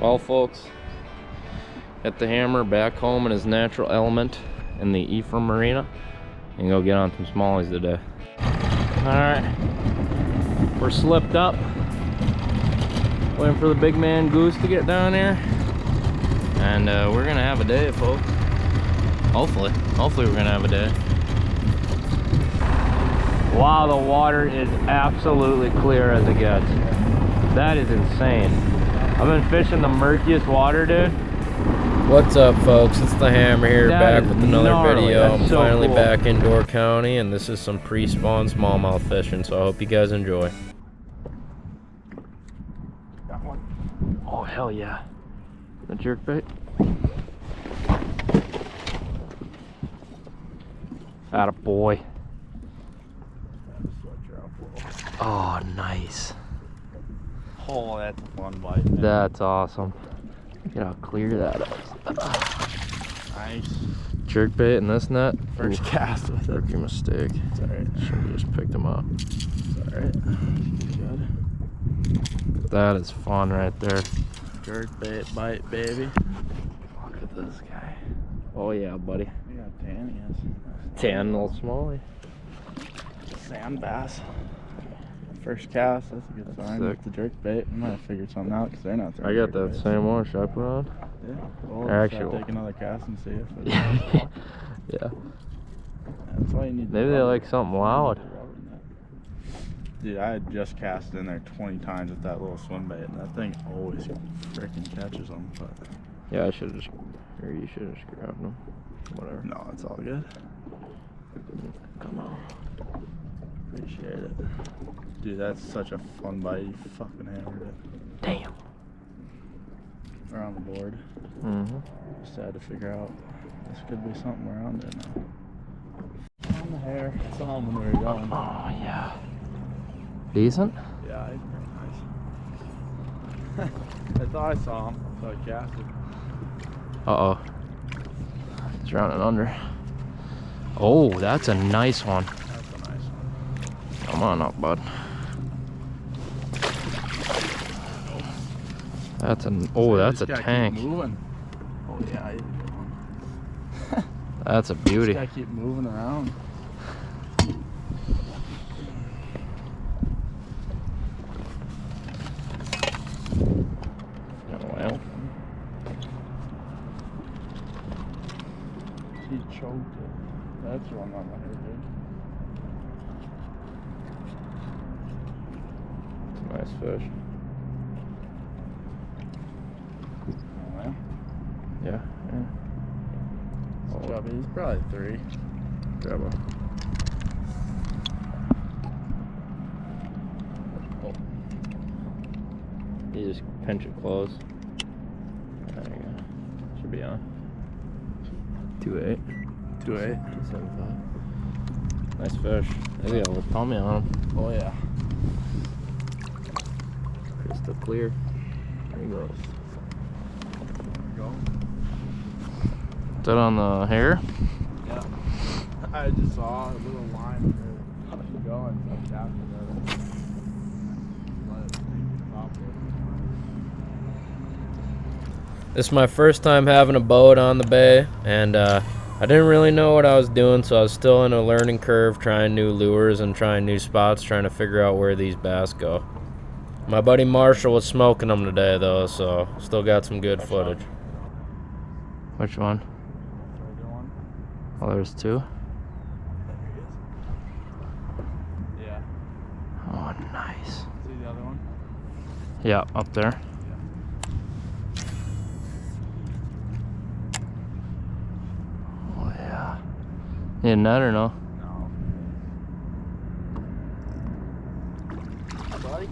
Well, folks, got the hammer back home in his natural element in the Ephraim Marina and go get on some smallies today. Alright, we're slipped up. Waiting for the big man Goose to get down here. And we're gonna have a day, folks. Hopefully we're gonna have a day. Wow, the water is absolutely clear as it gets. That is insane. I've been fishing the murkiest water, dude. What's up, folks? It's the Hammer here, That back with another gnarly. video. That's I'm so finally cool. back in Door County, and this is some pre-spawn smallmouth fishing, so I hope you guys enjoy. Got one. Oh, hell yeah. The jerkbait. Atta boy. Oh, nice. Oh, that's a fun bite. That's awesome. Look at how clear that is. Nice. Jerkbait in this net. First cast with it. Rookie mistake. It's alright. Should have just picked him up. It's alright. Good. That is fun right there. Jerkbait bite, baby. Look at this guy. Oh yeah, buddy. We got tan, yes. Tan little smallie. Sand bass. First cast, that's a good sign. Sick. With the jerkbait, we might have figured something out because they're not I throwing got that jerkbaits. same one. Should I put on? Yeah. Well, Actual. take another cast and see if it Yeah. That's all you need. Maybe they like something loud. Dude, I had just cast in there 20 times with that little swim bait, and that thing always freaking catches them. But Yeah, I should have just, or you should have just grabbed them. Whatever. no, it's all good. Come on. Appreciate it. Dude, that's such a fun bite. You fucking hammered it. Damn. We're on the board. Mm-hmm. Just had to figure out. This could be something around there now. On the hair. Saw him when we were going. Oh yeah. Decent? Yeah, he's pretty nice. I thought I saw him, so I casted. Uh-oh. He's running under. Oh, that's a nice one. That's a nice one. Come on up, bud. That's an, oh, that's a tank. Keep moving. Oh yeah, he's a good one. That's a beauty. Just gotta keep moving around. Oh, well. He choked it. That's one on my head, dude. Nice fish. Oh, well. Yeah, yeah. It's chubby. He's probably 3. Grab a. Oh. You just pinch it close. There you go. Should be on. 2.8. 2.8. 2.75. Nice fish. They got a little tummy on him. Oh yeah. Crystal clear. There he goes. There we go. Is that on the hair? Yeah. I just saw a little line going, so I casted it. Let it pop it. This is my first time having a boat on the bay, and I didn't really know what I was doing, so I was still in a learning curve, trying new lures and trying new spots, trying to figure out where these bass go. My buddy Marshal was smoking them today, though, so still got some good footage. Which one? Oh, there's 2. Yeah. Oh, nice. See the other one? Yeah, up there. Oh, yeah. You had a net or no? No. Buddy?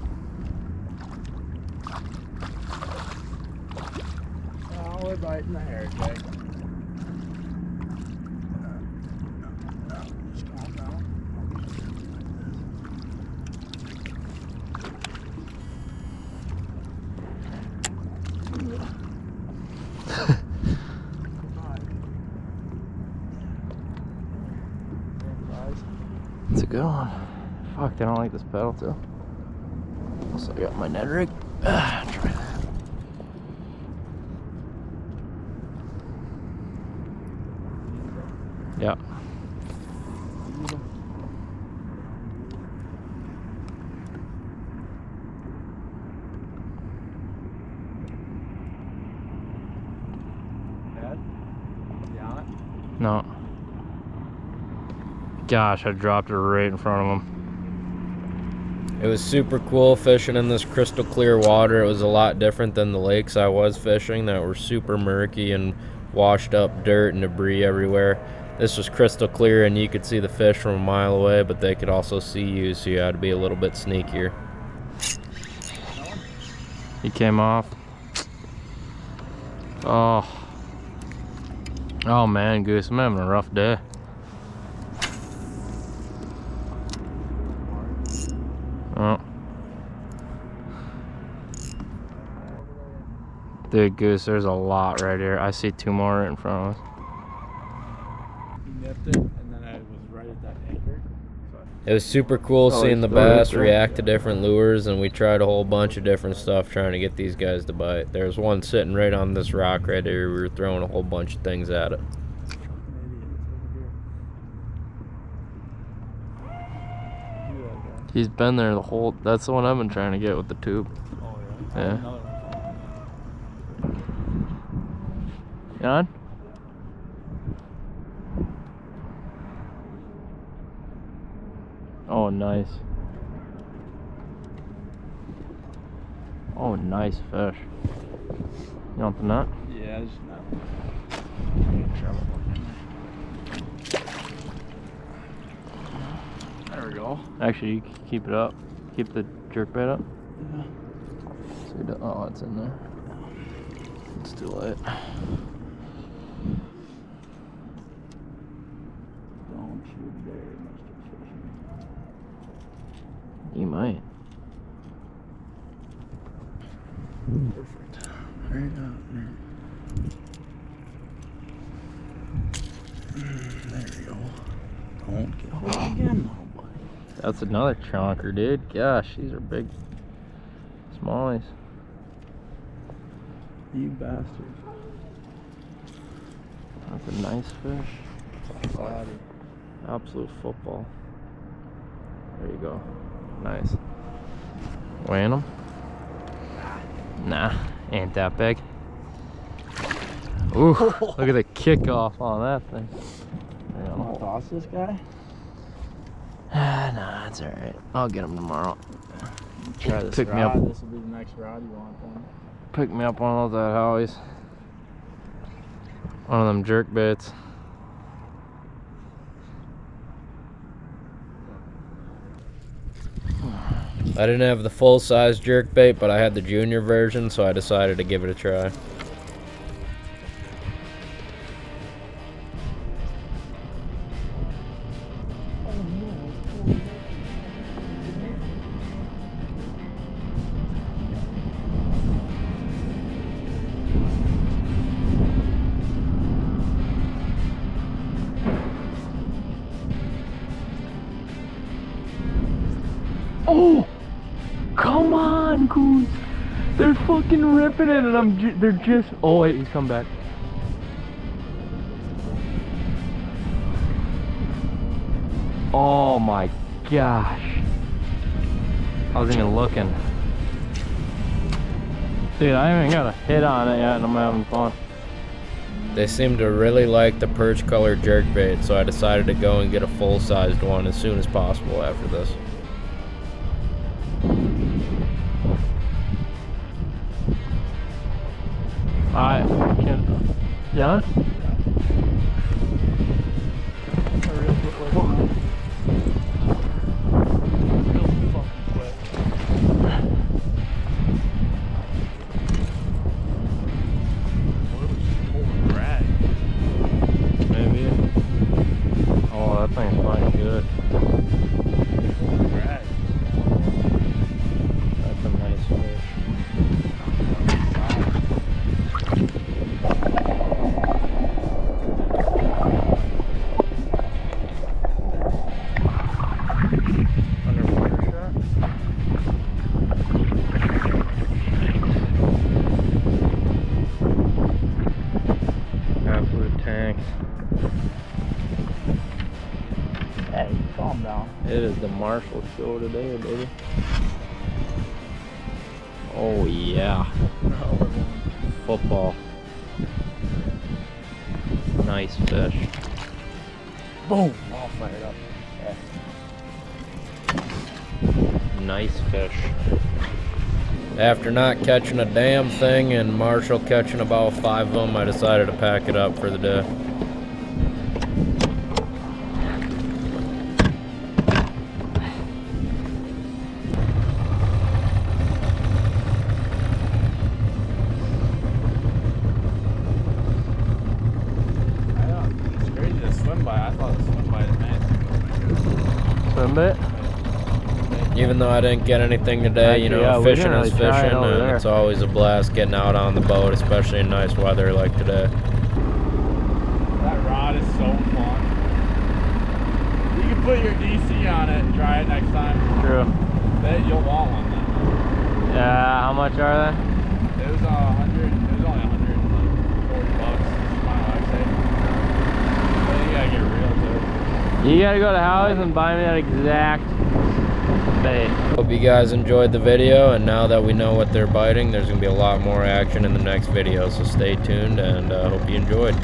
Oh, we're biting the hair, Jake. Just calm down. It's a good one. Fuck, I don't like this pedal too. Also, I got my net rig. Try that. Yeah. Dad? You on it? No. Gosh, I dropped it right in front of him. It was super cool fishing in this crystal clear water. It was a lot different than the lakes I was fishing that were super murky and washed up dirt and debris everywhere. This was crystal clear and you could see the fish from a mile away, but they could also see you, so you had to be a little bit sneakier. He came off. Oh. Oh man, Goose, I'm having a rough day. Oh. Dude, Goose, there's a lot right here. I see 2 more right in front of us. He nipped it, and then I was right at that anchor. It was super cool seeing the bass react to different lures, and we tried a whole bunch of different stuff trying to get these guys to bite. There was one sitting right on this rock right here. We were throwing a whole bunch of things at it. He's been there the whole. That's the one I've been trying to get with the tube. Oh, yeah? Yeah. Another one. Jan? Oh, nice. Oh, nice fish. You want the nut? Yeah, just not. There we go. Actually, you can keep it up. Keep the jerkbait up. Yeah. So oh, it's in there. It's too late. Don't you dare, Mr. Fisherman. You might. Perfect. Right out there. There we go. Don't get hold again, oh boy. That's another chonker, dude. Gosh, these are big smallies. You bastard. That's a nice fish. Body. Absolute football. There you go. Nice. Weighing them? Nah, ain't that big. Ooh, look at the kickoff on that thing. You want to toss this guy? Nah, it's alright. I'll get him tomorrow. Try this Pick rod. me up. This will be the next rod you want then. Pick me up one of those at Howie's. One of them jerk baits. I didn't have the full-size jerkbait, but I had the junior version, so I decided to give it a try. Oh! Come on, Goose! They're fucking ripping it, and they're just. Oh wait, he's come back. Oh my gosh! I wasn't even looking. Dude, I haven't got a hit on it yet, and I'm having fun. They seemed to really like the perch colored jerkbait, so I decided to go and get a full-sized one as soon as possible after this. Alright, John? Maybe. Oh, that thing's flying good. That's a nice fish. down. It is the Marshal show today, baby. Oh yeah. Football. Nice fish. Boom! All fired up. Yeah. Nice fish. After not catching a damn thing and Marshall catching about 5 of them, I decided to pack it up for the day. Swim bait? Even though I didn't get anything today, you know, Yeah, we fishing didn't is really try it fishing, over and there. it's always a blast getting out on the boat, especially in nice weather like today. That rod is so fun. You can put your DC on it and try it next time. True. You'll want one then. Yeah, how much are they? It was 100. It was only 140 bucks. My wife said. But you gotta get real too. You gotta go to Howie's and buy me that exact bait. Hope you guys enjoyed the video, and now that we know what they're biting, there's going to be a lot more action in the next video, so stay tuned, and hope you enjoyed.